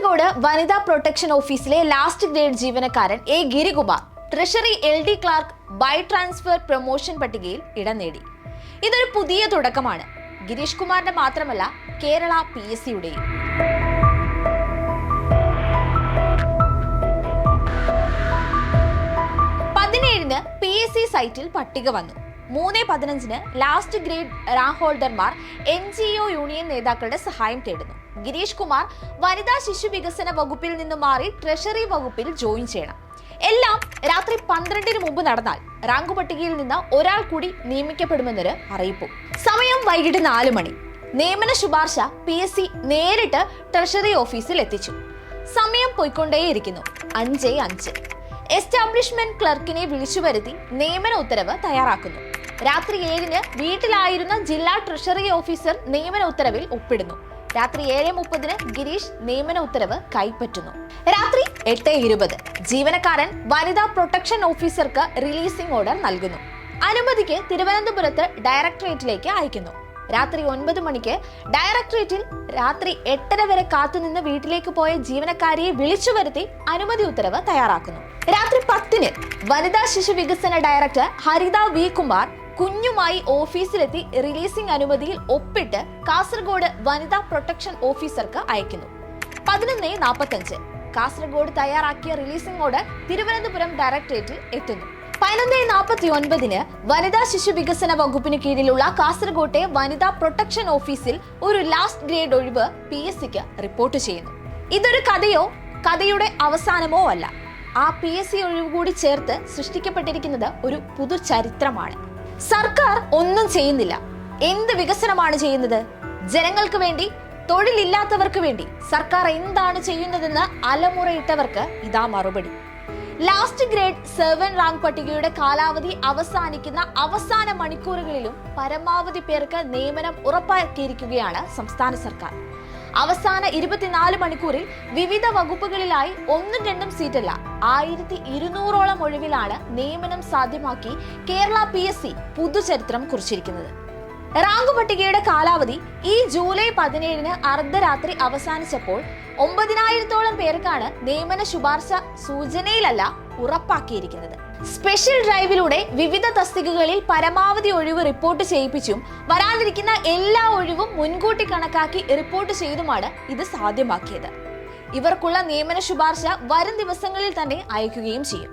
കാസർഗോഡ് വനിതാ പ്രൊട്ടക്ഷൻ ഓഫീസിലെ last grade ജീവനക്കാരൻ A Girikumar treasury LD clerk by transfer promotion പട്ടികയിൽ ഇടം നേടി. ഇതൊരു പുതിയ തുടക്കമാണ്. ഗിരീഷ് കുമാറിന്റെ മാത്രമല്ല, കേരള PSCയുടെയും. PSC സൈറ്റിൽ പട്ടിക വന്നു. 3/15 ലാസ്റ്റ് ഗ്രേഡ് റാങ്ക് ഹോൾഡർമാർ NGO യൂണിയൻ നേതാക്കളുടെ സഹായം തേടുന്നു. ഗിരീഷ് കുമാർ വനിതാ ശിശു വികസന വകുപ്പിൽ നിന്ന് മാറി ട്രഷറി വകുപ്പിൽ ജോയിൻ ചെയ്യണം. എല്ലാം രാത്രി 12-ന് മുമ്പ് നടന്നാൽ റാങ്ക് പട്ടികയിൽ നിന്ന് ഒരാൾ കൂടി നിയമിക്കപ്പെടുമെന്നൊരു അറിയിപ്പും. സമയം വൈകിട്ട് 4 മണി. നിയമന ശുപാർശ PSC നേരിട്ട് ട്രഷറി ഓഫീസിൽ എത്തിച്ചു. സമയം പോയിക്കൊണ്ടേയിരിക്കുന്നു. 5:05. എസ്റ്റാബ്ലിഷ്മെന്റ് ക്ലർക്കിനെ വിളിച്ചു വരുത്തി നിയമന ഉത്തരവ് തയ്യാറാക്കുന്നു. രാത്രി 7-ന് വീട്ടിലായിരുന്ന ജില്ലാ ട്രഷറി ഓഫീസർ നിയമന ഉത്തരവിൽ ഒപ്പിടുന്നു. രാത്രി 7:30-ന് ഗിരീഷ് നിയമന ഉത്തരവ് കൈപ്പറ്റുന്നു. രാത്രി 8:20 ജീവനക്കാരൻ വനിതാ പ്രൊട്ടക്ഷൻ ഓഫീസർക്ക് റിലീസിംഗ് ഓർഡർ നൽകുന്നു. അനുമതിക്ക് തിരുവനന്തപുരത്ത് ഡയറക്ടറേറ്റിലേക്ക് അയക്കുന്നു. രാത്രി 9 മണിക്ക് ഡയറക്ടറേറ്റിൽ രാത്രി 8:30 വരെ കാത്തുനിന്ന് വീട്ടിലേക്ക് പോയ ജീവനക്കാരിയെ വിളിച്ചു വരുത്തി അനുമതി ഉത്തരവ് തയ്യാറാക്കുന്നു. രാത്രി 10-ന് വനിതാ ശിശു വികസന ഡയറക്ടർ ഹരിത V. കുമാർ കുഞ്ഞുമായി ഓഫീസിലെത്തി റിലീസിംഗ് അനുമതിയിൽ ഒപ്പിട്ട് കാസർഗോഡ് വനിതാ പ്രൊട്ടക്ഷൻ ഓഫീസർക്ക് അയക്കുന്നു. 11:45 കാസർഗോഡ് തയ്യാറാക്കിയ റിലീസിംഗ് ഓർഡർ തിരുവനന്തപുരം ഡയറക്ടറേറ്റിൽ എത്തുന്നു. 11:49 വനിതാ ശിശു വികസന വകുപ്പിന് കീഴിലുള്ള കാസർഗോട്ടെ വനിതാ പ്രൊട്ടക്ഷൻ ഓഫീസിൽ ഒരു ലാസ്റ്റ് ഗ്രേഡ് ഒഴിവ് PSCക്ക് റിപ്പോർട്ട് ചെയ്യുന്നു. ഇതൊരു കഥയുടെ അവസാനമോ അല്ല. ആ PSC ഒഴിവ് കൂടി ചേർത്ത് സൃഷ്ടിക്കപ്പെട്ടിരിക്കുന്നത് ഒരു പുതു ചരിത്രമാണ്. സർക്കാർ ഒന്നും ചെയ്യുന്നില്ല. എന്ത് വികസനമാണ് ചെയ്യുന്നത്? ജനങ്ങൾക്ക് വേണ്ടി, തൊഴിലില്ലാത്തവർക്ക് വേണ്ടി സർക്കാർ എന്താണ് ചെയ്യുന്നതെന്ന് അലമുറയിട്ടവർക്ക് ഇതാ മറുപടി. ലാസ്റ്റ് ഗ്രേഡ് സെർവന്റ് റാങ്ക് പട്ടികയുടെ കാലാവധി അവസാനിക്കുന്ന അവസാന മണിക്കൂറുകളിലും പരമാവധി പേർക്ക് നിയമനം ഉറപ്പാക്കിയിരിക്കുകയാണ് സംസ്ഥാന സർക്കാർ. അവസാന 24 മണിക്കൂറിൽ വിവിധ വകുപ്പുകളിലായി 1-2 സീറ്റല്ല 1200ഓളം ഒഴിവിലാണ് നിയമനം സാധ്യമാക്കി കേരള PSC പുതുചരിത്രം കുറിച്ചിരിക്കുന്നത്. റാങ്ക് പട്ടികയുടെ കാലാവധി ഈ ജൂലൈ 17-ന് അർദ്ധരാത്രി അവസാനിച്ചപ്പോൾ 9000-ഓളം പേർക്കാണ് നിയമന ശുപാർശ സൂചനയിലല്ല ഉറപ്പാക്കിയിരിക്കുന്നത്. സ്പെഷ്യൽ ഡ്രൈവിലൂടെ വിവിധ തസ്തികകളിൽ പരമാവധി ഒഴിവ് റിപ്പോർട്ട് ചെയ്യിപ്പിച്ചും വരാനിരിക്കുന്ന എല്ലാ ഒഴിവും മുൻകൂട്ടി കണക്കാക്കി റിപ്പോർട്ട് ചെയ്തുമാണ് ഇത് സാധ്യമാക്കിയത്. ഇവർക്കുള്ള നിയമന ശുപാർശ വരും ദിവസങ്ങളിൽ തന്നെ അയക്കുകയും ചെയ്യും.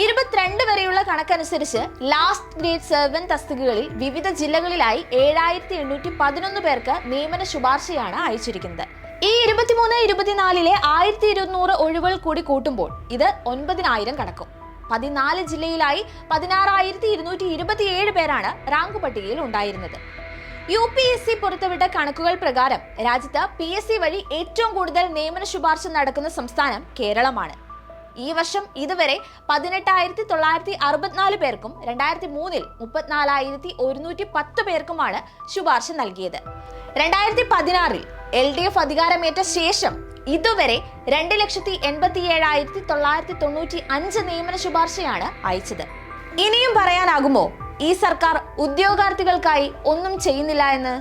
22 വരെയുള്ള കണക്കനുസരിച്ച് ലാസ്റ്റ് ഗ്രേഡ് സെർവന്റ് തസ്തികകളിൽ വിവിധ ജില്ലകളിലായി 7811 പേർക്ക് നിയമന ശുപാർശയാണ് അയച്ചിരിക്കുന്നത്. ഈ 23-24-ലെ 1200 ഒഴിവുകൾ കൂടി കൂട്ടുമ്പോൾ ഇത് 9000 കടക്കും. 14 ജില്ലയിലായി 16227 പേരാണ് റാങ്ക് പട്ടികയിൽ ഉണ്ടായിരുന്നത്. UPSC പുറത്തുവിട്ട കണക്കുകൾ പ്രകാരം രാജ്യത്ത് PSC വഴി ഏറ്റവും കൂടുതൽ നിയമന ശുപാർശ നടക്കുന്ന സംസ്ഥാനം കേരളമാണ്. ഈ വർഷം ഇതുവരെ 18,964 പേർക്കും 2003-ൽ 34,110 പേർക്കുമാണ് ശുപാർശ നൽകിയത്. 2016-ൽ LDF അധികാരമേറ്റ ശേഷം ഇതുവരെ 2,87,995 നിയമന ശുപാർശയാണ് അയച്ചത്. ഇനിയും പറയാനാകുമോ ഈ സർക്കാർ ഉദ്യോഗാർത്ഥികൾക്കായി ഒന്നും ചെയ്യുന്നില്ല എന്ന്?